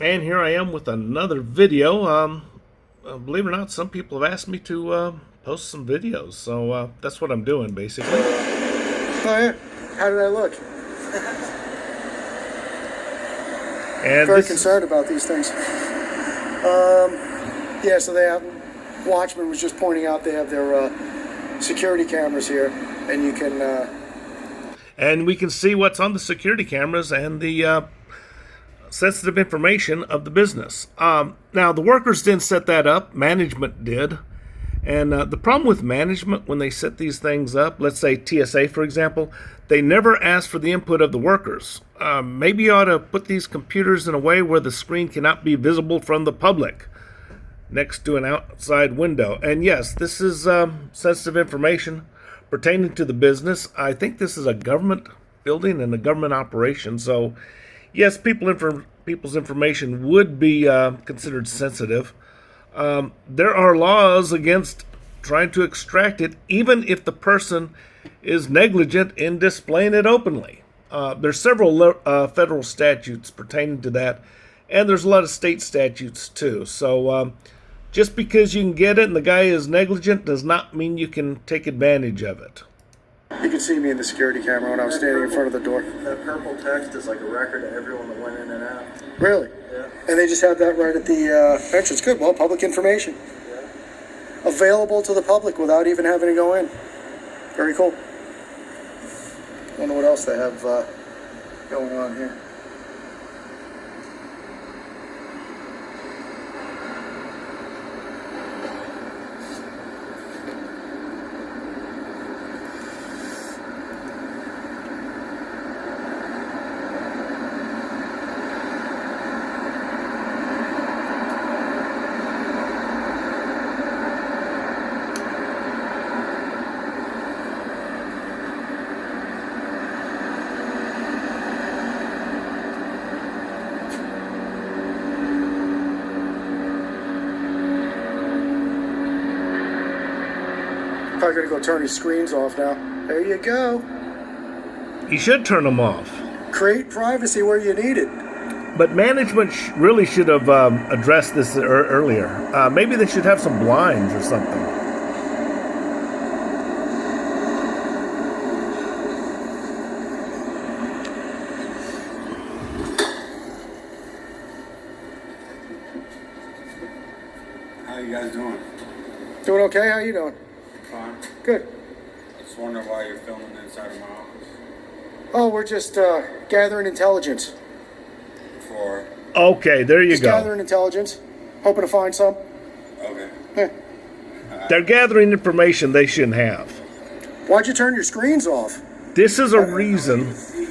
And here I am with another video. Believe it or not, some people have asked me to post some videos, so that's what I'm doing basically. Oh yeah, how did I look? And Very concerned about these things. Yeah, so they have, Watchman was just pointing out they have their security cameras here, and you can... And we can see what's on the security cameras and the sensitive information of the business. Now, the workers didn't set that up. Management did. And the problem with management when they set these things up, let's say TSA, for example, they never ask for the input of the workers. Maybe you ought to put these computers in a way where the screen cannot be visible from the public next to an outside window. And yes, this is sensitive information pertaining to the business. I think this is a government building and a government operation. So, yes, people's information would be considered sensitive. There are laws against trying to extract it, even if the person is negligent in displaying it openly. There's several federal statutes pertaining to that, and there's a lot of state statutes too. So just because you can get it and the guy is negligent does not mean you can take advantage of it. You can see me in the security camera when I was standing in front of the door. That purple text is like a record of everyone that went in and out. Really? Yeah. And they just have that right at the entrance. Good, well, public information. Yeah. Available to the public without even having to go in. Very cool. Wonder what else they have going on here. Probably gonna go turn his screens off now. There you go. You should turn them off. Create privacy where you need it. But management really should have addressed this earlier. Maybe they should have some blinds or something. How you guys doing? Doing okay? How you doing? Fine. Good. Just wondering why you're filming inside of my office. Oh, we're just gathering intelligence. For Okay, there you Just go. gathering intelligence. Hoping to find some. okay. Eh. They're gathering information they shouldn't have. Why'd you turn your screens off? This is a I don't reason. even see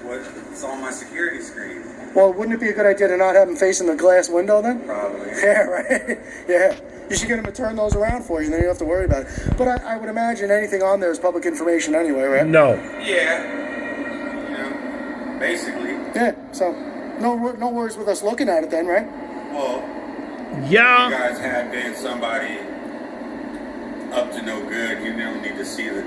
what's on my security screen. Well, wouldn't it be a good idea to not have them facing the glass window then? Probably. Yeah, right. Yeah. You should get them to turn those around for you, and then you don't have to worry about it. But I would imagine anything on there is public information anyway, right? No. Yeah. You know, basically. Yeah. So, no worries with us looking at it then, right? Well, you Yeah. guys have been somebody up to no good. You don't need to see the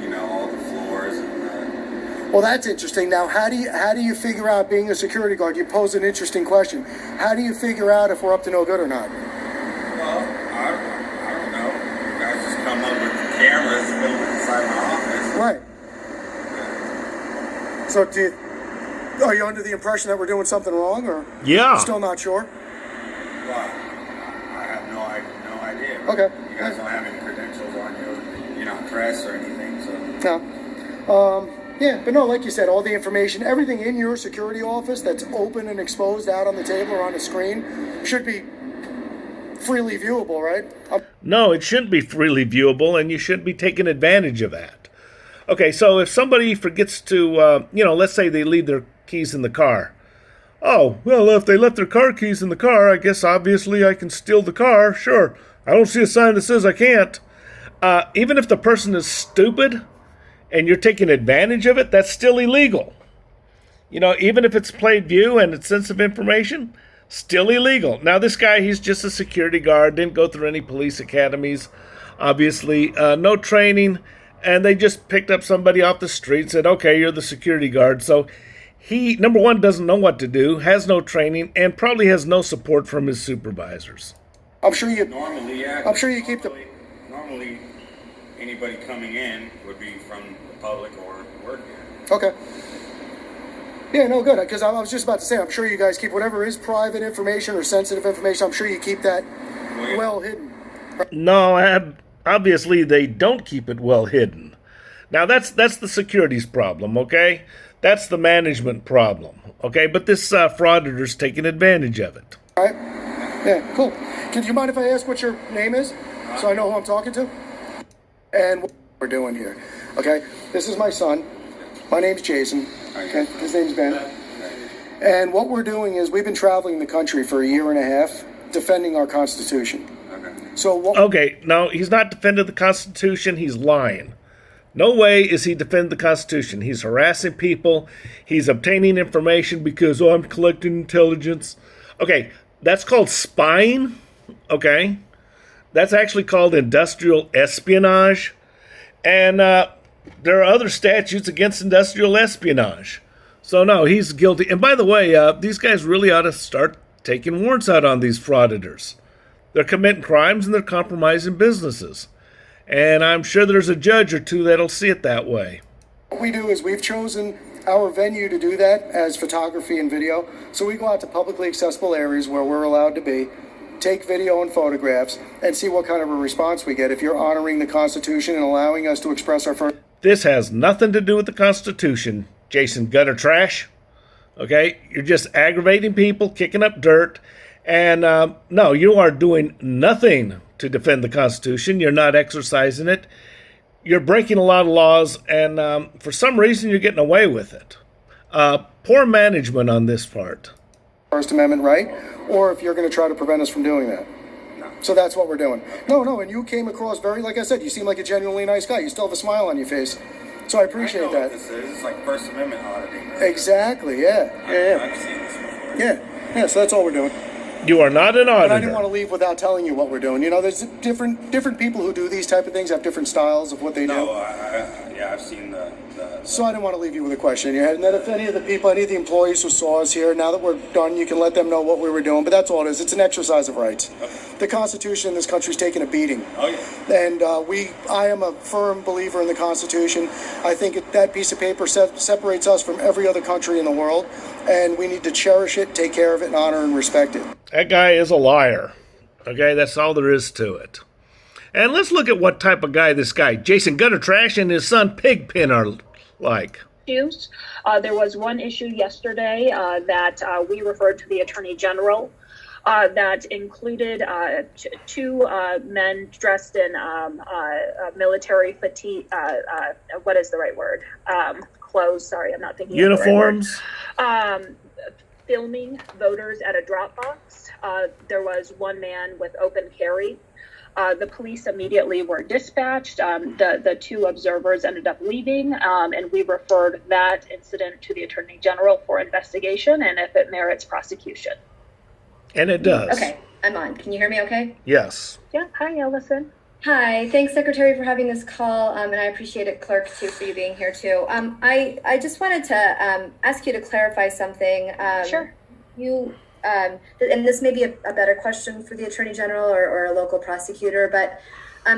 you know, all the floors and Well, that's interesting. Now, how do you figure out, being a security guard? You pose an interesting question. How do you figure out if we're up to no good or not? well, I don't know. You guys just come up with the cameras filming inside my office. Right. So, are you under the impression that we're doing something wrong, or Yeah. still not sure? Why? I have no idea. Okay. You guys don't have any credentials on you. You're not press or anything, so. No. Yeah, but no, like you said, all the information, everything in your security office that's open and exposed out on the table or on the screen should be freely viewable, right? No, it shouldn't be freely viewable, and you shouldn't be taking advantage of that. Okay, so if somebody forgets to, let's say they leave their keys in the car. Oh, well, if they left their car keys in the car, I guess obviously I can steal the car. Sure, I don't see a sign that says I can't. Even if the person is stupid and you're taking advantage of it, that's still illegal. You know, even if it's plain view and it's sensitive information, still illegal. Now, this guy, he's just a security guard, didn't go through any police academies, obviously, no training, and they just picked up somebody off the street, said, okay, you're the security guard. So he, number one, doesn't know what to do, has no training, and probably has no support from his supervisors. I'm sure you. Normally, yeah. I'm sure you keep the. Normally, anybody coming in would be from the public or work here. Okay. Yeah, no, good. Because I was just about to say, I'm sure you guys keep whatever is private information or sensitive information. I'm sure you keep that well hidden. No, obviously they don't keep it well hidden. Now that's the security's problem, okay? That's the management problem, okay? But this frauditor's taking advantage of it. All right. Yeah, cool. Do you mind if I ask what your name is, so I know who I'm talking to? And what we're doing here, okay? This is my son. My name's Jason. Okay, his name's Ben. And what we're doing is we've been traveling the country for a year and a half, defending our Constitution. Okay, no, he's not defending the Constitution. He's lying. No way is he defending the Constitution. He's harassing people. He's obtaining information because, I'm collecting intelligence. Okay, that's called spying. Okay, that's actually called industrial espionage. And there are other statutes against industrial espionage. So, no, he's guilty. And by the way, these guys really ought to start taking warrants out on these frauditors. They're committing crimes and they're compromising businesses. And I'm sure there's a judge or two that'll see it that way. What we do is we've chosen our venue to do that as photography and video. So we go out to publicly accessible areas where we're allowed to be, take video and photographs, and see what kind of a response we get if you're honoring the Constitution and allowing us to express our first. This has nothing to do with the Constitution, Jason Gutter Trash. Okay? You're just aggravating people, kicking up dirt. And no, you are doing nothing to defend the Constitution. You're not exercising it. You're breaking a lot of laws, and for some reason you're getting away with it. Poor management on this part. First Amendment right, or if you're going to try to prevent us from doing that. So that's what we're doing. No, and you came across very, like I said, you seem like a genuinely nice guy. You still have a smile on your face. So I appreciate that. This is like First Amendment auditing. Right? Exactly, yeah. I've seen this before. Yeah, so that's all we're doing. You are not an auditor. But I didn't want to leave without telling you what we're doing. You know, there's different people who do these type of things, have different styles of what they do. No, I've seen the. So I didn't want to leave you with a question in your head. And then if any of the employees who saw us here, now that we're done, you can let them know what we were doing. But that's all it is. It's an exercise of rights. Okay. The Constitution in this country is taking a beating. Oh, yeah. And I am a firm believer in the Constitution. I think that piece of paper separates us from every other country in the world. And we need to cherish it, take care of it, and honor and respect it. That guy is a liar. Okay, that's all there is to it. And let's look at what type of guy this guy, Jason Gutter Trash, and his son Pigpen are like. There was one issue yesterday that we referred to the Attorney General that included two men dressed in military fatigue. What is the right word? Clothes. Sorry, I'm not thinking. Uniforms. Filming voters at a drop box. There was one man with open carry. The police immediately were dispatched. The two observers ended up leaving, and we referred that incident to the Attorney General for investigation and if it merits prosecution. And it does. Okay, I'm on. Can you hear me okay? Yes. Yeah, hi, Ellison. Hi, thanks, Secretary, for having this call, and I appreciate it, Clerk, too, for you being here, too. I just wanted to ask you to clarify something. Sure. And this may be a better question for the Attorney General or a local prosecutor, but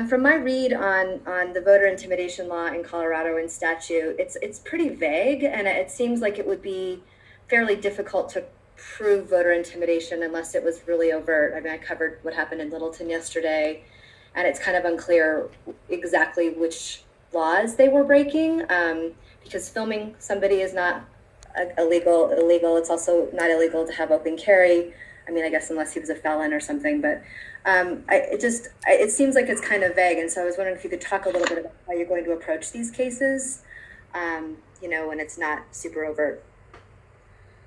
from my read on the voter intimidation law in Colorado and statute, it's pretty vague, and it seems like it would be fairly difficult to prove voter intimidation unless it was really overt. I mean, I covered what happened in Littleton yesterday, and it's kind of unclear exactly which laws they were breaking, because filming somebody is not illegal. It's also not illegal to have open carry. I mean, I guess unless he was a felon or something, but it seems like it's kind of vague. And so I was wondering if you could talk a little bit about how you're going to approach these cases, when it's not super overt.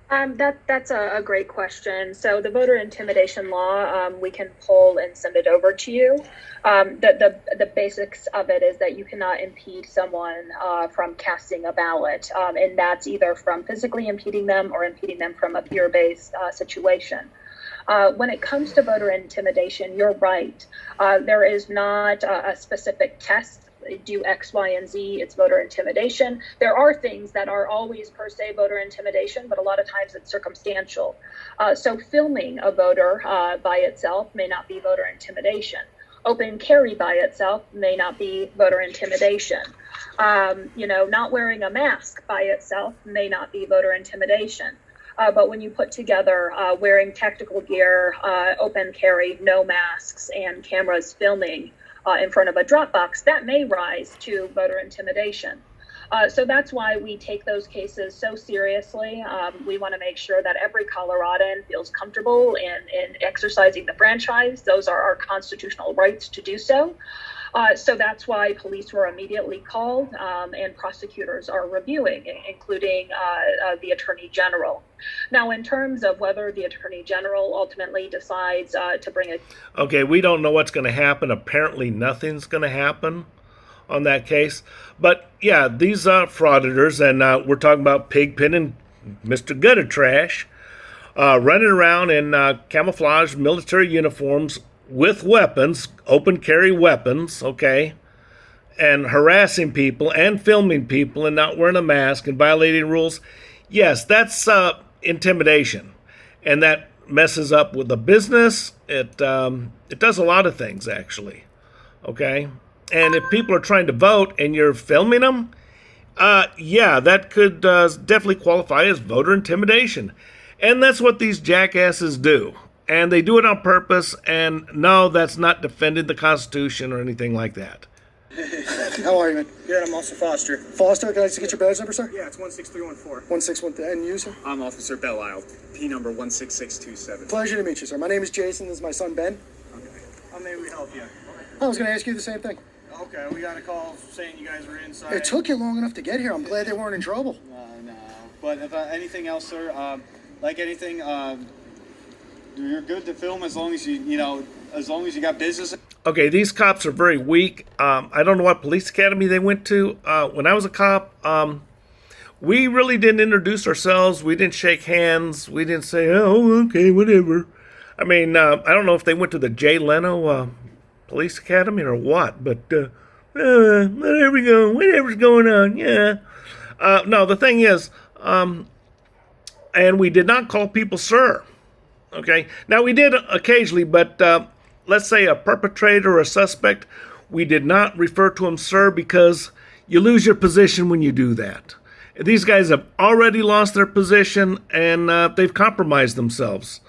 That's a great question. So the voter intimidation law, we can pull and send it over to you. The basics of it is that you cannot impede someone from casting a ballot, and that's either from physically impeding them or impeding them from a fear-based situation. When it comes to voter intimidation, you're right. There is not a specific test do X, Y, and Z, it's voter intimidation. There are things that are always per se voter intimidation, but a lot of times it's circumstantial. So filming a voter by itself may not be voter intimidation. Open carry by itself may not be voter intimidation. Not wearing a mask by itself may not be voter intimidation. But when you put together wearing tactical gear, open carry, no masks, and cameras filming in front of a drop box, that may rise to voter intimidation. So that's why we take those cases so seriously. We want to make sure that every Coloradan feels comfortable in exercising the franchise. Those are our constitutional rights to do so. So that's why police were immediately called and prosecutors are reviewing, including the Attorney General. Now, in terms of whether the Attorney General ultimately decides to bring it. Okay, we don't know what's going to happen. Apparently nothing's going to happen on that case. But yeah, these frauditors, and we're talking about Pigpen and Mr. Gutter Trash, running around in camouflage military uniforms with weapons, open carry weapons, okay, and harassing people and filming people and not wearing a mask and violating rules. Yes, that's intimidation, and that messes up with the business. It does a lot of things, actually, okay. And if people are trying to vote and you're filming them, yeah, that could definitely qualify as voter intimidation. And that's what these jackasses do. And they do it on purpose. And no, that's not defending the Constitution or anything like that. How are you, man? Good, I'm Officer Foster. Foster, can I just get your badge number, sir? Yeah, it's 16314. 161, and you, sir? I'm Officer Belisle, P number 16627. Pleasure to meet you, sir. My name is Jason. This is my son, Ben. Okay. How may we help you? I was going to ask you the same thing. Okay, we got a call saying you guys were inside. It took you long enough to get here. I'm glad they weren't in trouble. No. But if anything else, sir, like anything, you're good to film as long as as long as you got business. Okay, these cops are very weak. I don't know what police academy they went to. When I was a cop, we really didn't introduce ourselves. We didn't shake hands. We didn't say, oh, okay, whatever. I mean, I don't know if they went to the Jay Leno police academy or what, but there we go. Whatever's going on, yeah. No, the thing is, and we did not call people sir. Okay, now we did occasionally, but let's say a perpetrator or a suspect, we did not refer to him sir because you lose your position when you do that. These guys have already lost their position and they've compromised themselves.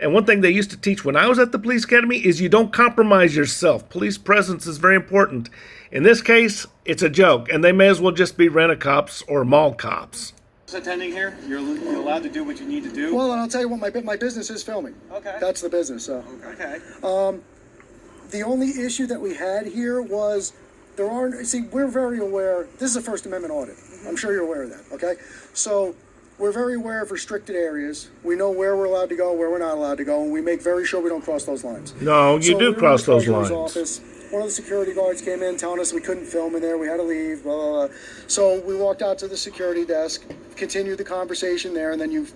And one thing they used to teach when I was at the police academy is you don't compromise yourself. Police presence is very important. In this case, it's a joke, and they may as well just be rent-a-cops or mall cops. Attending here, you're allowed to do what you need to do. Well, and I'll tell you what, my business is filming. Okay. That's the business, so. Okay. The only issue that we had here was we're very aware, this is a First Amendment audit. Mm-hmm. I'm sure you're aware of that, okay? So we're very aware of restricted areas. We know where we're allowed to go, where we're not allowed to go, and we make very sure we don't cross those lines. No, you do cross those lines. Office. One of the security guards came in telling us we couldn't film in there, we had to leave, blah, blah, blah. So we walked out to the security desk, continued the conversation there, and then you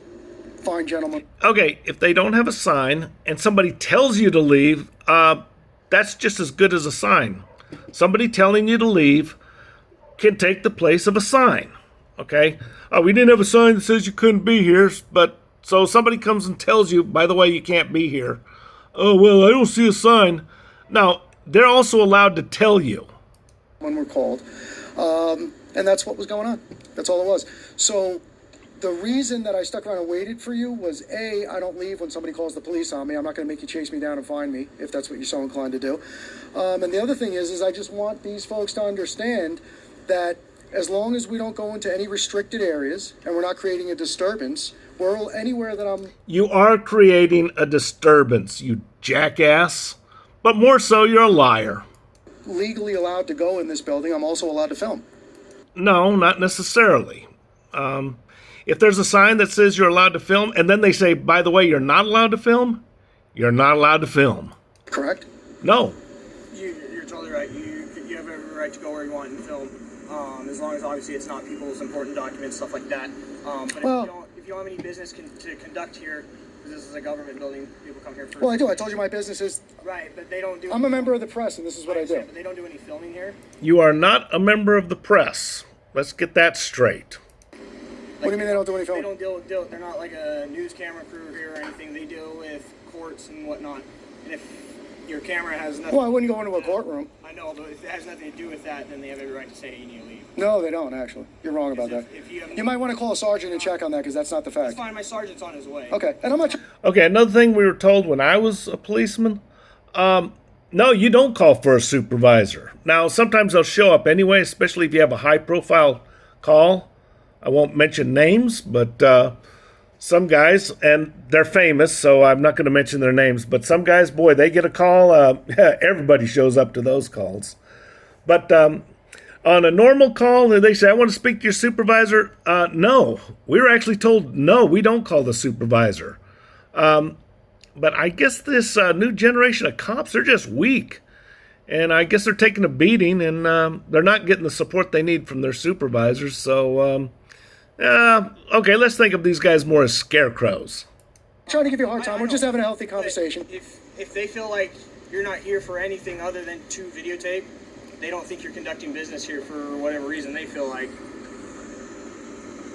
fine gentlemen. Okay, if they don't have a sign and somebody tells you to leave, that's just as good as a sign. Somebody telling you to leave can take the place of a sign, okay? We didn't have a sign that says you couldn't be here, but so somebody comes and tells you, by the way, you can't be here. Oh, well, I don't see a sign. Now, they're also allowed to tell you. When we're called. And that's what was going on. That's all it was. So the reason that I stuck around and waited for you was, A, I don't leave when somebody calls the police on me. I'm not going to make you chase me down and find me, if that's what you're so inclined to do. And the other thing is I just want these folks to understand that as long as we don't go into any restricted areas and we're not creating a disturbance, we're anywhere that I'm... You are creating a disturbance, you jackass. But more so, you're a liar. Legally allowed to go in this building, I'm also allowed to film. No, not necessarily. If there's a sign that says you're allowed to film, and then they say, by the way, you're not allowed to film, you're not allowed to film. Correct? No. You're totally right. You have every right to go where you want and film, as long as obviously it's not people's important documents, stuff like that. But if you don't have any business to conduct here, because this is a government building. People come here for. Well, I do. I told you my business is. Right, but they don't do. I'm a member of the press, and this is what I do. But they don't do any filming here. You are not a member of the press. Let's get that straight. What do you mean they don't do any They filming? don't deal. They're not like a news camera crew here or anything. They deal with courts and whatnot. And if your camera has nothing. Well, I wouldn't go into a courtroom. I know, but if it has nothing to do with that, then they have every right to say you need to leave. No, they don't, actually. You're wrong about that. If you have You might want to call a sergeant and check on that, because that's not the That's fact. fine. My sergeant's on his way. Okay, and I'm not. Okay, another thing we were told when I was a policeman, no, you don't call for a supervisor. Now, sometimes they'll show up anyway, especially if you have a high-profile call. I won't mention names, but some guys, and they're famous, so I'm not going to mention their names, but some guys, boy, they get a call. Everybody shows up to those calls. But on a normal call, they say, I want to speak to your supervisor. No, we were actually told, no, we don't call the supervisor. But I guess this new generation of cops, they're just weak. And I guess they're taking a beating, and they're not getting the support they need from their supervisors. So, okay, let's think of these guys more as scarecrows. I'm trying to give you a hard time. We're just having a healthy conversation. If they feel like you're not here for anything other than to videotape, they don't think you're conducting business here for whatever reason they feel like.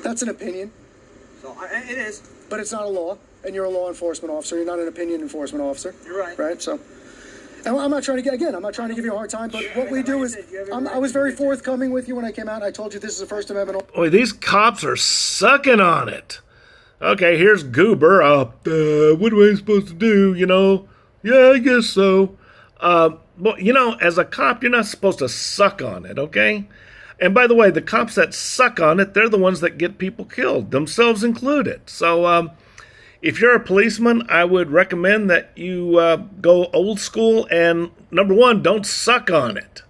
That's an opinion, So it is. but it's not a law, and you're a law enforcement officer. You're not an opinion enforcement officer. You're right. Right? So, and I'm not trying to I'm not trying to give you a hard time, but what we do is, I was very forthcoming with you when I came out, and I told you this is a First Amendment. Boy, these cops are sucking on it. Okay, here's Goober. What am I supposed to do? You know? Yeah, I guess so. Well, you know, as a cop, you're not supposed to suck on it, okay? And by the way, the cops that suck on it, they're the ones that get people killed, themselves included. So, if you're a policeman, I would recommend that you go old school and, number one, don't suck on it.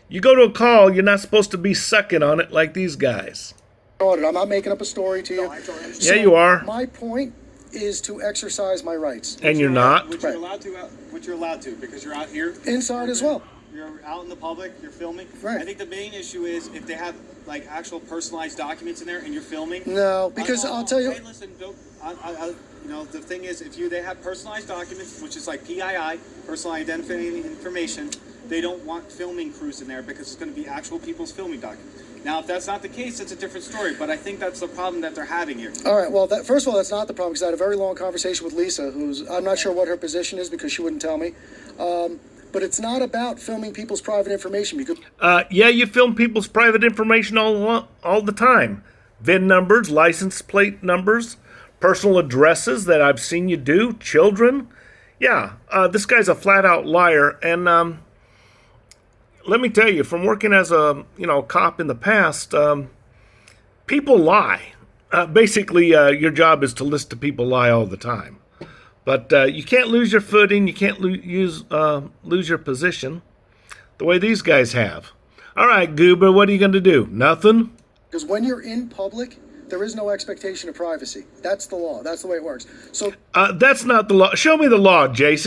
You go to a call, you're not supposed to be sucking on it like these guys. I'm not making up a story to you. No, I totally understand. Yeah, you are. My point is to exercise my rights. And you're not. Which you're allowed to. Which you're allowed to, because you're out here. Inside as well. You're out in the public. You're filming. Right. I think the main issue is if they have like actual personalized documents in there and you're filming. No, because I'll tell you. Hey, listen, don't. You know, the thing is, if they have personalized documents, which is like PII, personal identifying information, they don't want filming crews in there because it's going to be actual people's filming documents. Now, if that's not the case, it's a different story. But I think that's the problem that they're having here. All right, well, first of all, that's not the problem, because I had a very long conversation with Lisa, I'm not sure what her position is because she wouldn't tell me. But it's not about filming people's private information. Because Yeah, you film people's private information all the time. VIN numbers, license plate numbers, personal addresses that I've seen you do, children. Yeah, this guy's a flat-out liar, and let me tell you, from working as a cop in the past, people lie. Basically, your job is to listen to people lie all the time. But you can't lose your footing. You can't lose your position the way these guys have. All right, Goober, what are you going to do? Nothing? Because when you're in public, there is no expectation of privacy. That's the law. That's the way it works. So That's not the law. Show me the law, Jason.